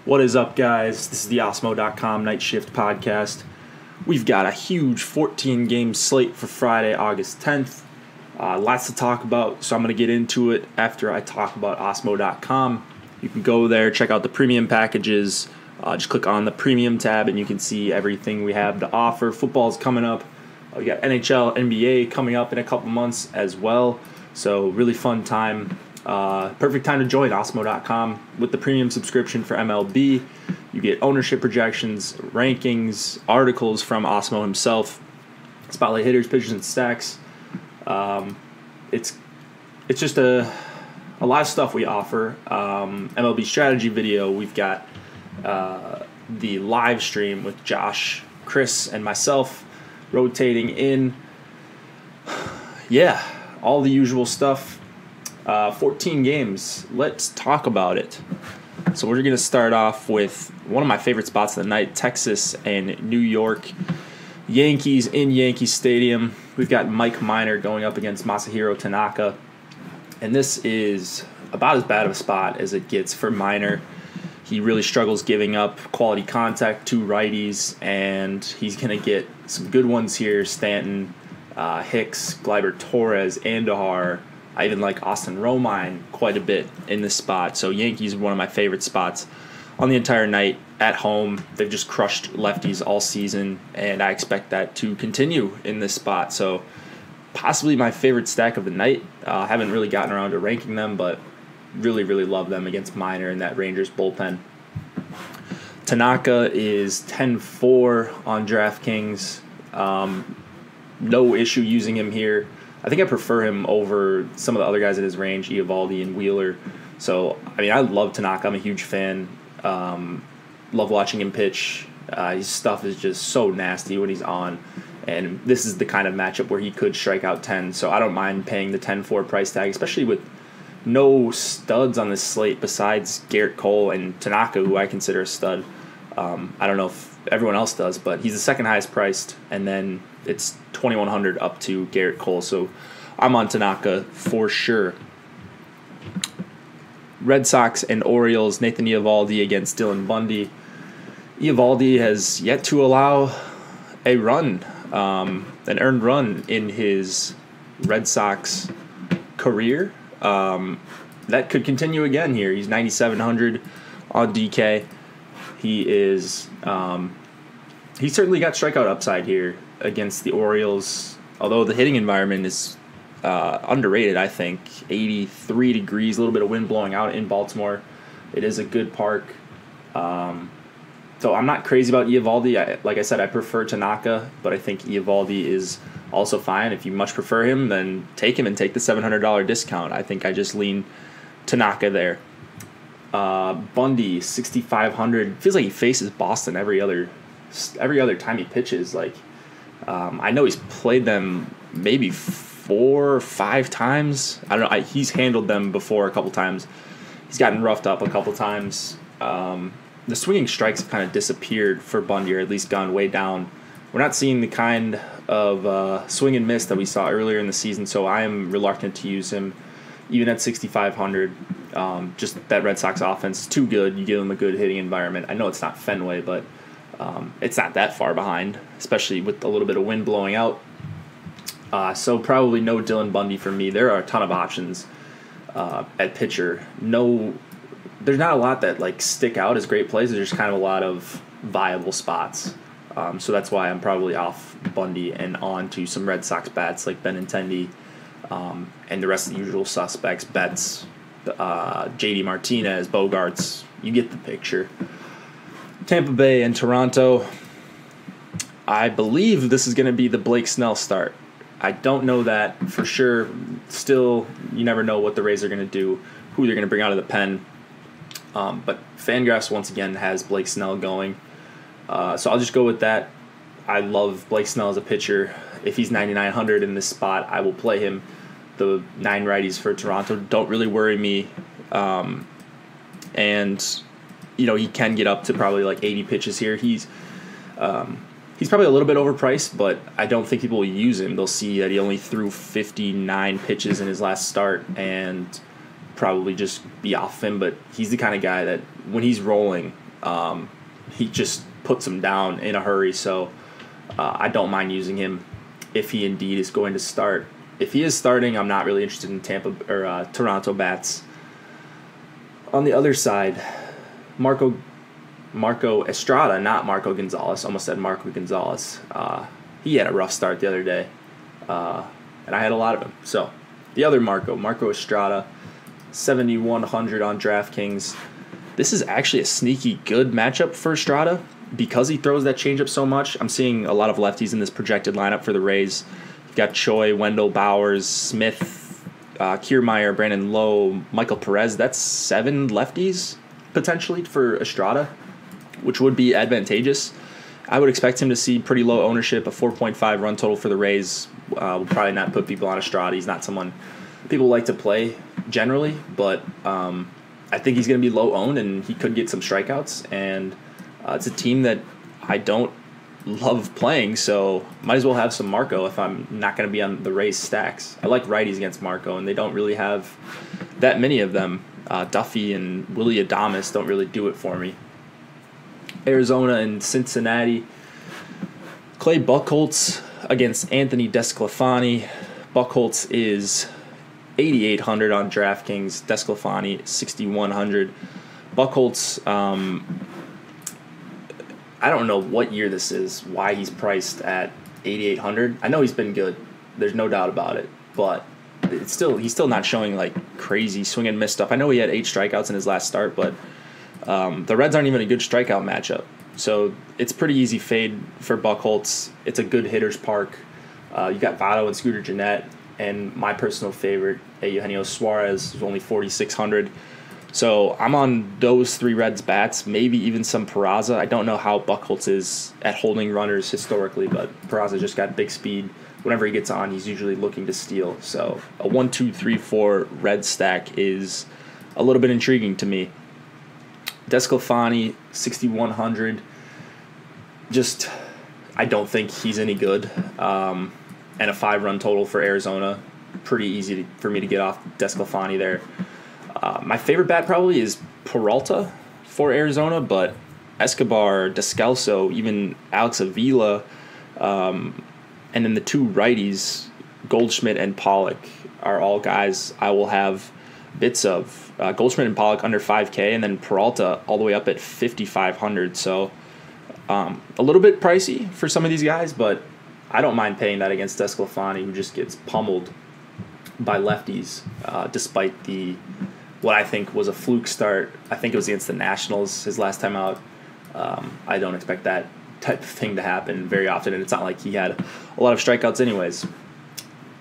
What is up, guys? This is the Osmo.com Night Shift Podcast. We've got a huge 14-game slate for Friday, August 10th. Lots to talk about, so I'm going to get into it after I talk about Osmo.com. You can go there, check out the premium packages. Just click on the premium tab, and you can see everything we have to offer. Football's coming up. We got NHL, NBA coming up in a couple months as well. So really fun time. Perfect time to join Osmo.com with the premium subscription for MLB. You get ownership projections, rankings, articles from Osmo himself, spotlight hitters, pitchers, and stacks. It's just a lot of stuff we offer. MLB strategy video. We've got the live stream with Josh, Chris, and myself rotating in. Yeah, all the usual stuff. 14 games. Let's talk about it. So we're going to start off with one of my favorite spots of the night, Texas and New York. Yankees in Yankee Stadium. We've got Mike Minor going up against Masahiro Tanaka. And this is about as bad of a spot as it gets for Minor. He really struggles giving up quality contact to righties, and he's going to get some good ones here. Stanton, Hicks, Gleyber Torres, Andujar. I even like Austin Romine quite a bit in this spot. So Yankees are one of my favorite spots on the entire night at home. They've just crushed lefties all season, and I expect that to continue in this spot. So possibly my favorite stack of the night. Haven't really gotten around to ranking them, but really, really love them against Minor in that Rangers bullpen. Tanaka is 10-4 on DraftKings. No issue using him here. I think I prefer him over some of the other guys in his range, Eovaldi and Wheeler. So, I mean, I love Tanaka. I'm a huge fan. Love watching him pitch. His stuff is just so nasty when he's on. And this is the kind of matchup where he could strike out 10. So I don't mind paying the 10-4 price tag, especially with no studs on this slate besides Garrett Cole and Tanaka, who I consider a stud. I don't know if everyone else does, but he's the second highest priced, and then it's $2,100 up to Garrett Cole. So I'm on Tanaka for sure. Red Sox and Orioles, Nathan Eovaldi against Dylan Bundy. Eovaldi has yet to allow a run, an earned run in his Red Sox career. That could continue again here. He's 9,700 on DK. He is he certainly got strikeout upside here against the Orioles, although the hitting environment is underrated, I think. 83 degrees, a little bit of wind blowing out in Baltimore. It is a good park. So I'm not crazy about Eovaldi. Like I said, I prefer Tanaka, but I think Eovaldi is also fine. If you much prefer him, then take him and take the $700 discount. I think I just lean Tanaka there. Bundy, 6,500. Feels like he faces Boston every other time he pitches. Like, I know he's played them maybe 4 or 5 times. I don't know. He's handled them before a couple times. He's gotten roughed up a couple times. The swinging strikes have kind of disappeared for Bundy, or at least gone way down. We're not seeing the kind of swing and miss that we saw earlier in the season, so I am reluctant to use him, even at 6,500. Just that Red Sox offense is too good. You give them a good hitting environment. I know it's not Fenway, but it's not that far behind, especially with a little bit of wind blowing out. So probably no Dylan Bundy for me. There are a ton of options at pitcher. There's not a lot that like stick out as great plays. There's just kind of a lot of viable spots. So that's why I'm probably off Bundy and on to some Red Sox bats like Benintendi and the rest of the usual suspects, Betts, JD Martinez, Bogarts. You get the picture. Tampa Bay and Toronto. I believe this is going to be the Blake Snell start. I don't know that for sure. Still, you never know what the Rays are going to do, who they're going to bring out of the pen. But Fangraphs, once again, has Blake Snell going. So I'll just go with that. I love Blake Snell as a pitcher. If he's 9,900 in this spot, I will play him. The 9 righties for Toronto don't really worry me. And, you know, he can get up to probably like 80 pitches here. He's probably a little bit overpriced, but I don't think people will use him. They'll see that he only threw 59 pitches in his last start and probably just be off him. But he's the kind of guy that when he's rolling, he just puts him down in a hurry. So I don't mind using him if he indeed is going to start. If he is starting, I'm not really interested in Toronto bats. On the other side, Marco Estrada, not Marco Gonzalez. Almost said Marco Gonzalez. He had a rough start the other day, and I had a lot of him. So the other Marco Estrada, 7,100 on DraftKings. This is actually a sneaky good matchup for Estrada because he throws that changeup so much. I'm seeing a lot of lefties in this projected lineup for the Rays. You've got Choi, Wendell, Bowers, Smith, Kiermaier, Brandon Lowe, Michael Perez. That's 7 lefties potentially for Estrada, which would be advantageous. I would expect him to see pretty low ownership, a 4.5 run total for the Rays. Will probably not put people on Estrada. He's not someone people like to play generally, but I think he's going to be low owned and he could get some strikeouts. And it's a team that I don't love playing, so might as well have some Marco if I'm not going to be on the Rays stacks. I like righties against Marco, and they don't really have that many of them. Duffy and Willie Adames don't really do it for me. Arizona and Cincinnati. Clay Buchholz against Anthony Desclafani. Buchholz is 8,800 on DraftKings. Desclafani 6,100. Buchholz, I don't know what year this is, why he's priced at 8,800. I know he's been good. There's no doubt about it. But he's still not showing like crazy swing and miss stuff. I know he had 8 strikeouts in his last start, but the Reds aren't even a good strikeout matchup. So it's pretty easy fade for Buchholz. It's a good hitter's park. You got Votto and Scooter Gennett, and my personal favorite, Eugenio Suarez, is only 4,600. So I'm on those 3 Reds bats, maybe even some Peraza. I don't know how Buchholz is at holding runners historically, but Peraza just got big speed. Whenever he gets on, he's usually looking to steal. So a 1, 2, 3, 4 Red stack is a little bit intriguing to me. Desclafani, 6,100. Just, I don't think he's any good. And a 5-run total for Arizona. Pretty easy for me to get off Desclafani there. My favorite bat probably is Peralta for Arizona, but Escobar, Descalso, even Alex Avila, and then the 2 righties, Goldschmidt and Pollock, are all guys I will have bits of. Goldschmidt and Pollock under 5K, and then Peralta all the way up at 5,500. So a little bit pricey for some of these guys, but I don't mind paying that against Desclafani, who just gets pummeled by lefties, despite what I think was a fluke start. I think it was against the Nationals his last time out. I don't expect that type of thing to happen very often, and it's not like he had a lot of strikeouts anyways.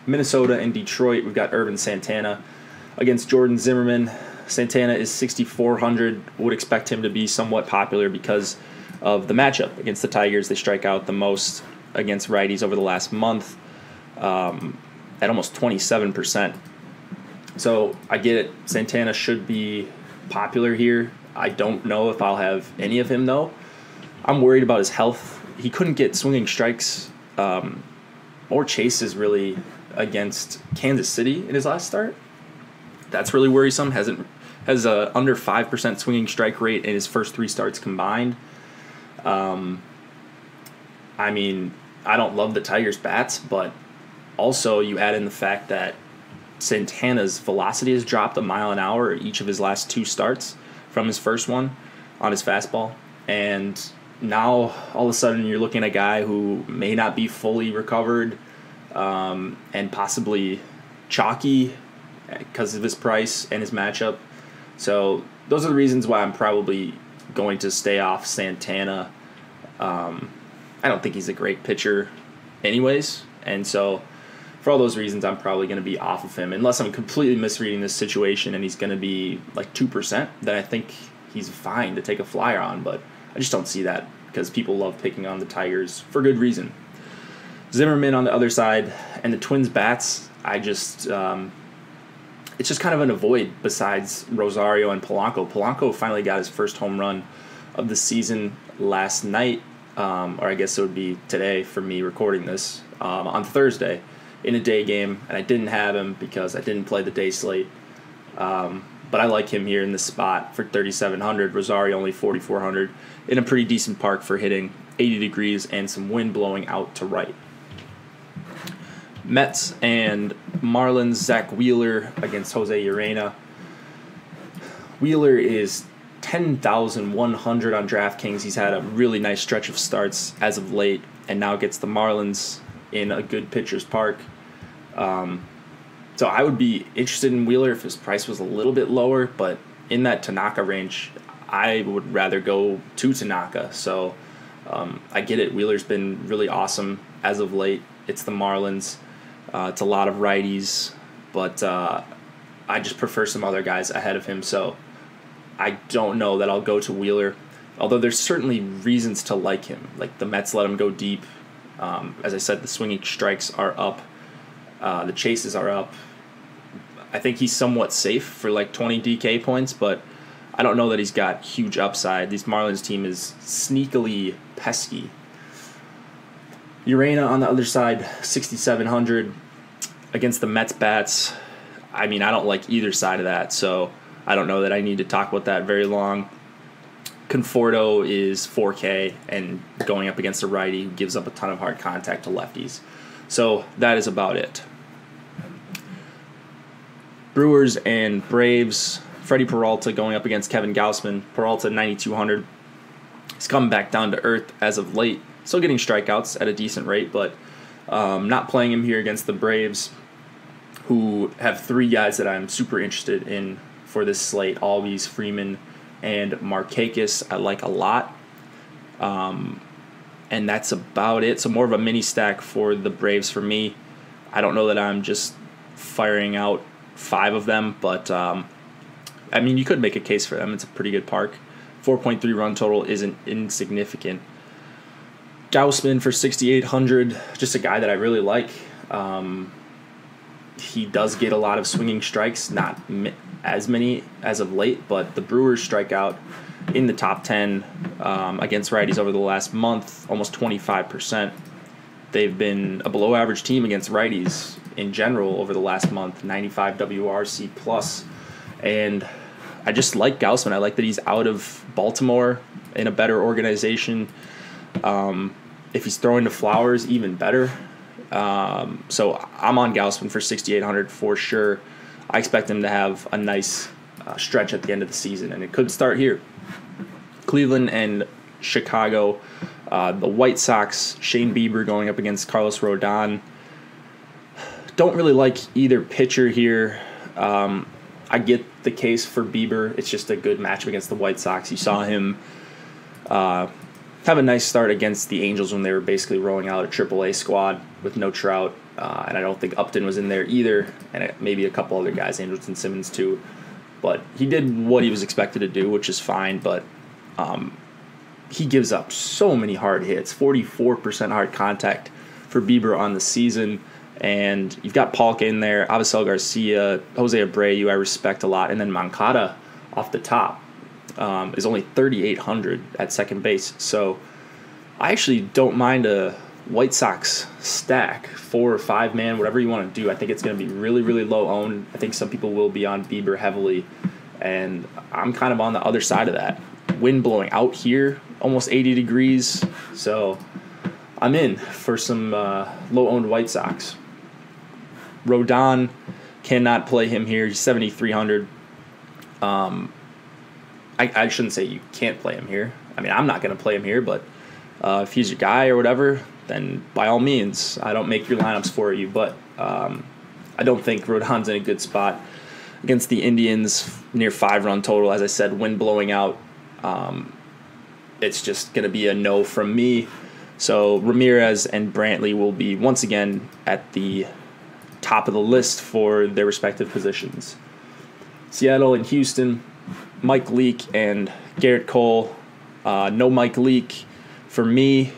Minnesota and Detroit, we've got Irvin Santana against Jordan Zimmerman. Santana is 6,400. Would expect him to be somewhat popular because of the matchup against the Tigers. They strike out the most against righties over the last month at almost 27%. So I get it. Santana should be popular here. I don't know if I'll have any of him, though. I'm worried about his health. He couldn't get swinging strikes or chases, really, against Kansas City in his last start. That's really worrisome. Has a under 5% swinging strike rate in his first 3 starts combined. I mean, I don't love the Tigers' bats, but also you add in the fact that Santana's velocity has dropped a mile an hour each of his last 2 starts from his first one on his fastball. And now all of a sudden you're looking at a guy who may not be fully recovered and possibly chalky because of his price and his matchup. So those are the reasons why I'm probably going to stay off Santana. I don't think he's a great pitcher anyways. And so for all those reasons, I'm probably going to be off of him. Unless I'm completely misreading this situation and he's going to be like 2%, then I think he's fine to take a flyer on. But I just don't see that because people love picking on the Tigers for good reason. Zimmerman on the other side and the Twins bats, it's just kind of an avoid besides Rosario and Polanco. Polanco finally got his first home run of the season last night, or I guess it would be today for me recording this, on Thursday in a day game, and I didn't have him because I didn't play the day slate. But but I like him here in this spot for 3,700. Rosario only 4,400 in a pretty decent park for hitting 80 degrees and some wind blowing out to right. Mets and Marlins, Zach Wheeler against Jose Urena. Wheeler is 10,100 on DraftKings. He's had a really nice stretch of starts as of late, and now gets the Marlins in a good pitcher's park. So I would be interested in Wheeler if his price was a little bit lower, but in that Tanaka range, I would rather go to Tanaka. So I get it. Wheeler's been really awesome as of late. It's the Marlins. It's a lot of righties, but I just prefer some other guys ahead of him. So I don't know that I'll go to Wheeler, although there's certainly reasons to like him. Like the Mets let him go deep. As I said, the swinging strikes are up. The chases are up. I think he's somewhat safe for like 20 DK points, but I don't know that he's got huge upside. This Marlins team is sneakily pesky. Urena on the other side, 6,700 against the Mets bats. I mean, I don't like either side of that, so I don't know that I need to talk about that very long. Conforto is 4K and going up against a righty who gives up a ton of hard contact to lefties. So that is about it. Brewers and Braves. Freddie Peralta going up against Kevin Gausman. Peralta 9,200. He's coming back down to earth as of late. Still getting strikeouts at a decent rate, but not playing him here against the Braves, who have three guys that I'm super interested in for this slate: Albies, Freeman, and Markakis. I like a lot. And that's about it. So more of a mini stack for the Braves for me. I don't know that I'm just firing out 5 of them, but I mean, you could make a case for them. It's a pretty good park. 4.3 run total isn't insignificant. Gausman for 6,800, just a guy that I really like. He does get a lot of swinging strikes, not as many as of late, but the Brewers strike out in the top 10 against righties over the last month, almost 25%. They've been a below-average team against righties in general over the last month, 95 WRC plus, and I just like Gausman. I like that he's out of Baltimore in a better organization. If he's throwing to Flowers, even better. So I'm on Gausman for 6,800 for sure. I expect him to have a nice stretch at the end of the season, and it could start here. Cleveland and Chicago. The White Sox, Shane Bieber going up against Carlos Rodon. Don't really like either pitcher here. I get the case for Bieber. It's just a good matchup against the White Sox. You saw him have a nice start against the Angels when they were basically rolling out a AAA squad with no Trout. And I don't think Upton was in there either, and maybe a couple other guys, Andrelton Simmons too. But he did what he was expected to do, which is fine, but he gives up so many hard hits, 44% hard contact for Bieber on the season. And you've got Polk in there, Avisel Garcia, Jose Abreu, I respect a lot, and then Moncada off the top is only 3,800 at second base. So I actually don't mind a White Sox stack, 4 or 5 man, whatever you want to do. I think it's going to be really, really low owned. I think some people will be on Bieber heavily, and I'm kind of on the other side of that. Wind blowing out here, almost 80 degrees. So I'm in for some low owned White Sox. Rodon, cannot play him here. He's 7,300. I shouldn't say you can't play him here. I mean, I'm not going to play him here, but if he's your guy or whatever, then by all means, I don't make your lineups for you. But I don't think Rodon's in a good spot against the Indians, near 5-run total. As I said, wind blowing out. It's just going to be a no from me. So Ramirez and Brantley will be once again at the top of the list for their respective positions. Seattle and Houston, Mike Leake and Garrett Cole. No Mike Leake for me.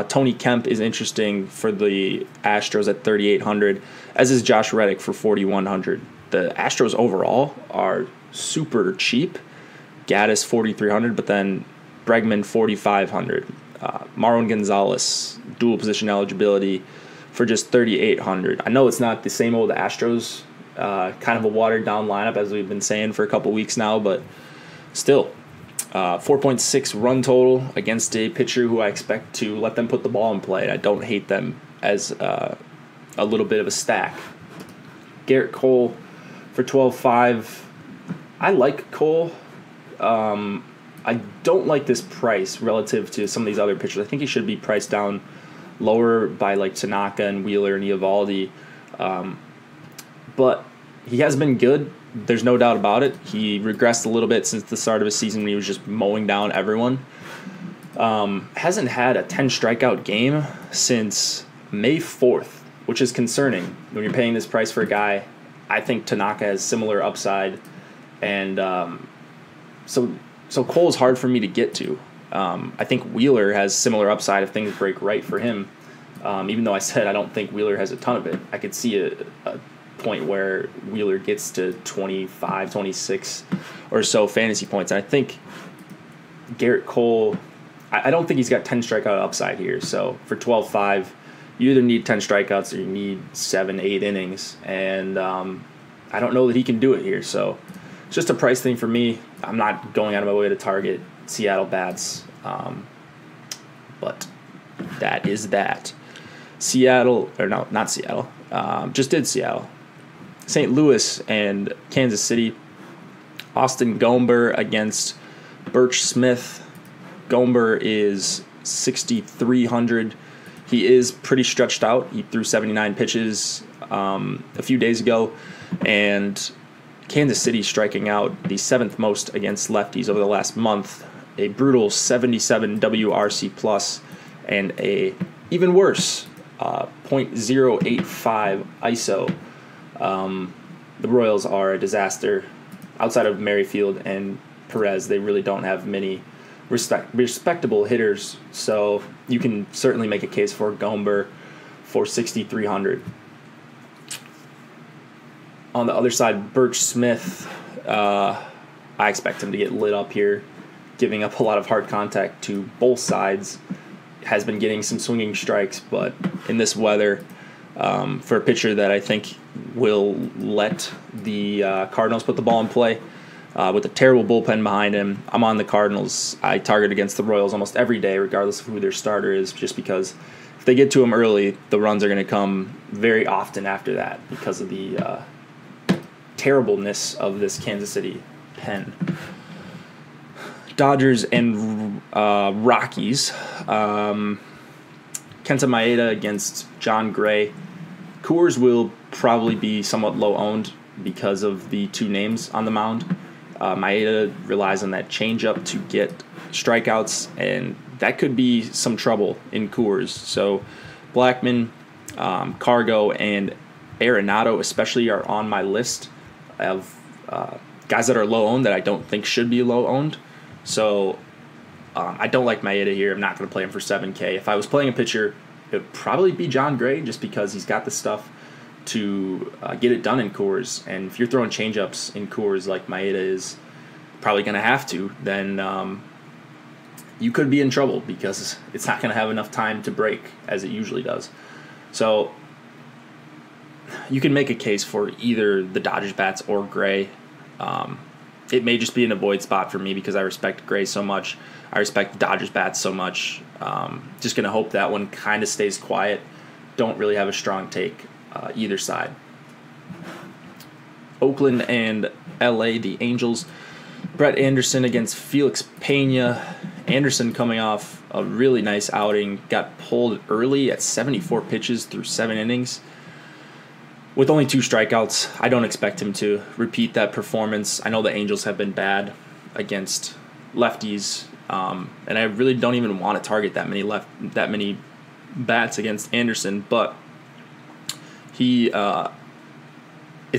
Tony Kemp is interesting for the Astros at 3,800, as is Josh Reddick for 4,100. The Astros overall are super cheap. Gaddis 4,300, but then Bregman 4,500. Marwin Gonzalez, dual position eligibility for just 3,800. I know it's not the same old Astros Kind of a watered-down lineup, as we've been saying for a couple weeks now, but still, 4.6 run total against a pitcher who I expect to let them put the ball in play. I don't hate them as a little bit of a stack. Garrett Cole for 12.5. I like Cole. I don't like this price relative to some of these other pitchers. I think he should be priced down lower by like Tanaka and Wheeler and Eovaldi. But he has been good. There's no doubt about it. He regressed a little bit since the start of his season when he was just mowing down everyone. Hasn't had a 10 strikeout game since May 4th, which is concerning when you're paying this price for a guy. I think Tanaka has similar upside, and so Cole's hard for me to get to. I think Wheeler has similar upside if things break right for him. Even though I said I don't think Wheeler has a ton of it, I could see a point where Wheeler gets to 25, 26 or so fantasy points. And I think Garrett Cole, I don't think he's got 10 strikeout upside here. So for 12.5, you either need 10 strikeouts or you need 7, 8 innings. And I don't know that he can do it here. So it's just a price thing for me. I'm not going out of my way to target Seattle bats. But that is that. Seattle, or no, not Seattle. Just did Seattle. St. Louis and Kansas City. Austin Gomber against Birch Smith. Gomber is 6,300. He is pretty stretched out. He threw 79 pitches a few days ago, and Kansas City striking out the 7th most against lefties over the last month. A brutal 77 WRC plus and a even worse 0.085 ISO. The Royals are a disaster. Outside of Merrifield and Perez, they really don't have many respectable hitters. So you can certainly make a case for Gomber for 6,300. On the other side, Birch Smith, I expect him to get lit up here, giving up a lot of hard contact to both sides. Has been getting some swinging strikes, but in this weather, for a pitcher that I think will let the Cardinals put the ball in play, with a terrible bullpen behind him, I'm on the Cardinals. I target against the Royals almost every day, regardless of who their starter is, just because if they get to him early, the runs are going to come very often after that because of the terribleness of this Kansas City pen. Dodgers and Rockies. Kenta Maeda against John Gray. Coors will probably be somewhat low-owned because of the two names on the mound. Maeda relies on that changeup to get strikeouts, and that could be some trouble in Coors. So Blackman, Cargo, and Arenado especially are on my list of guys that are low-owned that I don't think should be low-owned. So I don't like Maeda here. I'm not going to play him for 7K. If I was playing a pitcher, it would probably be John Gray just because he's got the stuff to get it done in Coors. And if you're throwing changeups in Coors like Maeda is probably going to have to, then you could be in trouble because it's not going to have enough time to break as it usually does. So you can make a case for either the Dodgers bats or Gray. It may just be an avoid spot for me because I respect Gray so much. I respect the Dodgers bats so much. Just going to hope that one kind of stays quiet. Don't really have a strong take either side. Oakland and LA, the Angels. Brett Anderson against Felix Pena. Anderson coming off a really nice outing. Got pulled early at 74 pitches through 7 innings. With only 2 strikeouts, I don't expect him to repeat that performance. I know the Angels have been bad against lefties, and I really don't even want to target that many bats against Anderson. But he, it's a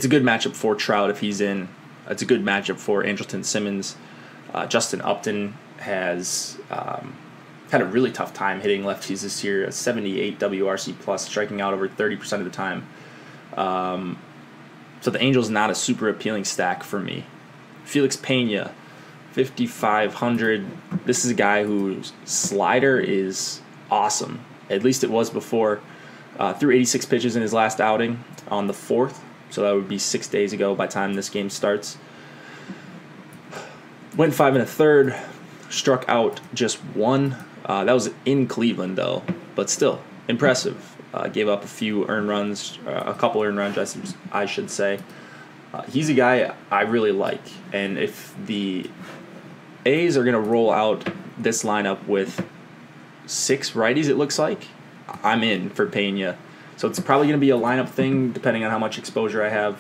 good matchup for Trout if he's in. It's a good matchup for Andrelton Simmons. Justin Upton has had a really tough time hitting lefties this year. A 78 WRC plus, striking out over 30% of the time. So the Angels not a super appealing stack for me. Felix Pena, 5,500. This is a guy whose slider is awesome. At least it was before. Threw 86 pitches in his last outing on the 4th. so that would be 6 days ago by the time this game starts. Went 5 1/3, struck out just one. That was in Cleveland, though, but still impressive. Gave up a couple earned runs, I should say. He's a guy I really like, and if the A's are going to roll out this lineup with 6 righties, it looks like, I'm in for Pena. So it's probably going to be a lineup thing, depending on how much exposure I have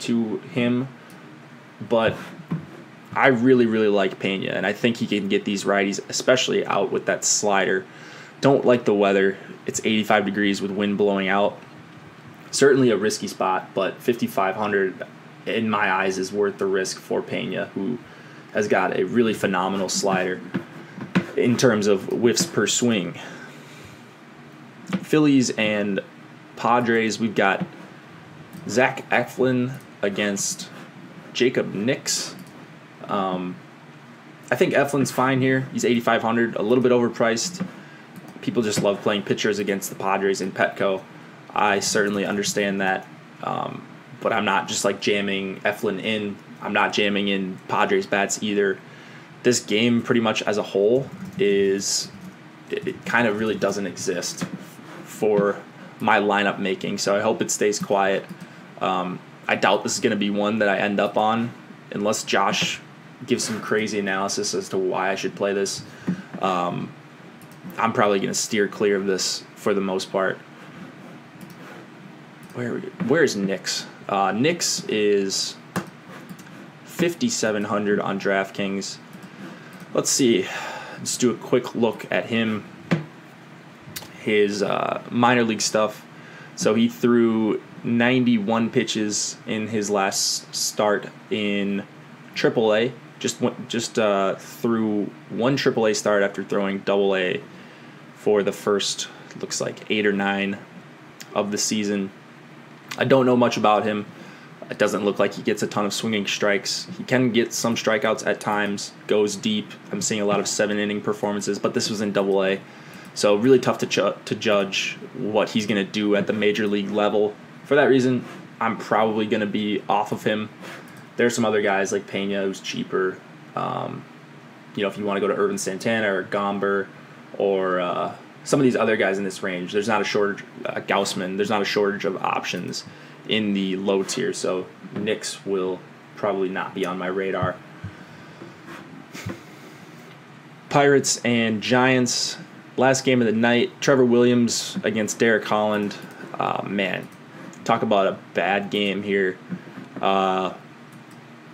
to him. But I really, really like Pena, and I think he can get these righties, especially out with that slider. Don't like the weather. It's 85 degrees with wind blowing out. Certainly a risky spot, but 5,500 in my eyes is worth the risk for Pena, who has got a really phenomenal slider in terms of whiffs per swing. Phillies and Padres, we've got Zach Eflin against Jacob Nix. I think Eflin's fine here. He's 8,500, a little bit overpriced. People just love playing pitchers against the Padres in Petco. I certainly understand that, but I'm not just like jamming Eflin in. I'm not jamming in Padres bats either. This game pretty much as a whole it kind of really doesn't exist for my lineup making, so I hope it stays quiet. I doubt this is going to be one that I end up on unless Josh gives some crazy analysis as to why I should play this. I'm probably going to steer clear of this for the most part. Where's Nix? Nix is 5,700 on DraftKings. Let's see. Let's do a quick look at him. His minor league stuff. So he threw 91 pitches in his last start in AAA. Just threw one AAA start after throwing AA for the first, looks like 8 or 9 of the season. I don't know much about him. It doesn't look like he gets a ton of swinging strikes. He can get some strikeouts at times, goes deep. I'm seeing a lot of 7-inning performances, but this was in AA. So really tough to judge what he's going to do at the major league level. For that reason, I'm probably going to be off of him. There's some other guys like Pena who's cheaper. If you want to go to Irvin Santana or Gomber or some of these other guys in this range, there's not a shortage. Gaussman, there's not a shortage of options in the low tier. So Nix will probably not be on my radar. Pirates and Giants. Last game of the night, Trevor Williams against Derek Holland. Man, talk about a bad game here.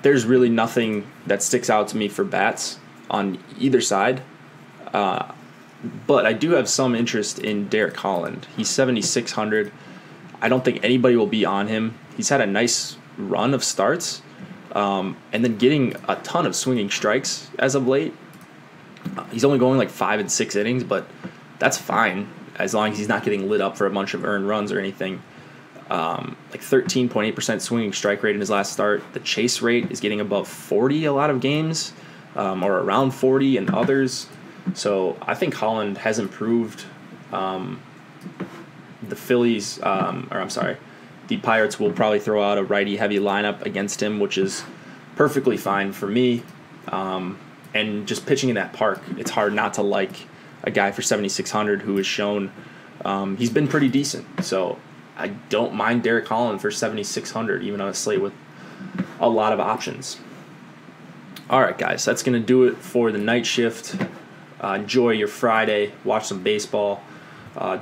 There's really nothing that sticks out to me for bats on either side. But I do have some interest in Derek Holland. He's 7,600. I don't think anybody will be on him. He's had a nice run of starts, and then getting a ton of swinging strikes as of late. He's only going like 5 and 6 innings, but that's fine as long as he's not getting lit up for a bunch of earned runs or anything. Like 13.8% swinging strike rate in his last start. The chase rate is getting above 40 a lot of games, or around 40 in others. So I think Holland has improved. The Pirates will probably throw out a righty-heavy lineup against him, which is perfectly fine for me. And just pitching in that park, it's hard not to like a guy for 7,600 who has shown he's been pretty decent. So I don't mind Derek Holland for 7,600, even on a slate with a lot of options. All right, guys, that's going to do it for the night shift. Enjoy your Friday. Watch some baseball.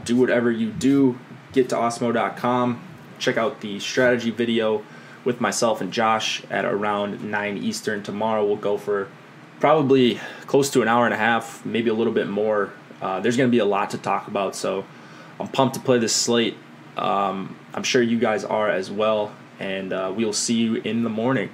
Do whatever you do. Get to Osmo.com. Check out the strategy video with myself and Josh at around 9 Eastern tomorrow. We'll go for probably close to an hour and a half, maybe a little bit more. There's going to be a lot to talk about, so I'm pumped to play this slate. I'm sure you guys are as well, and we'll see you in the morning.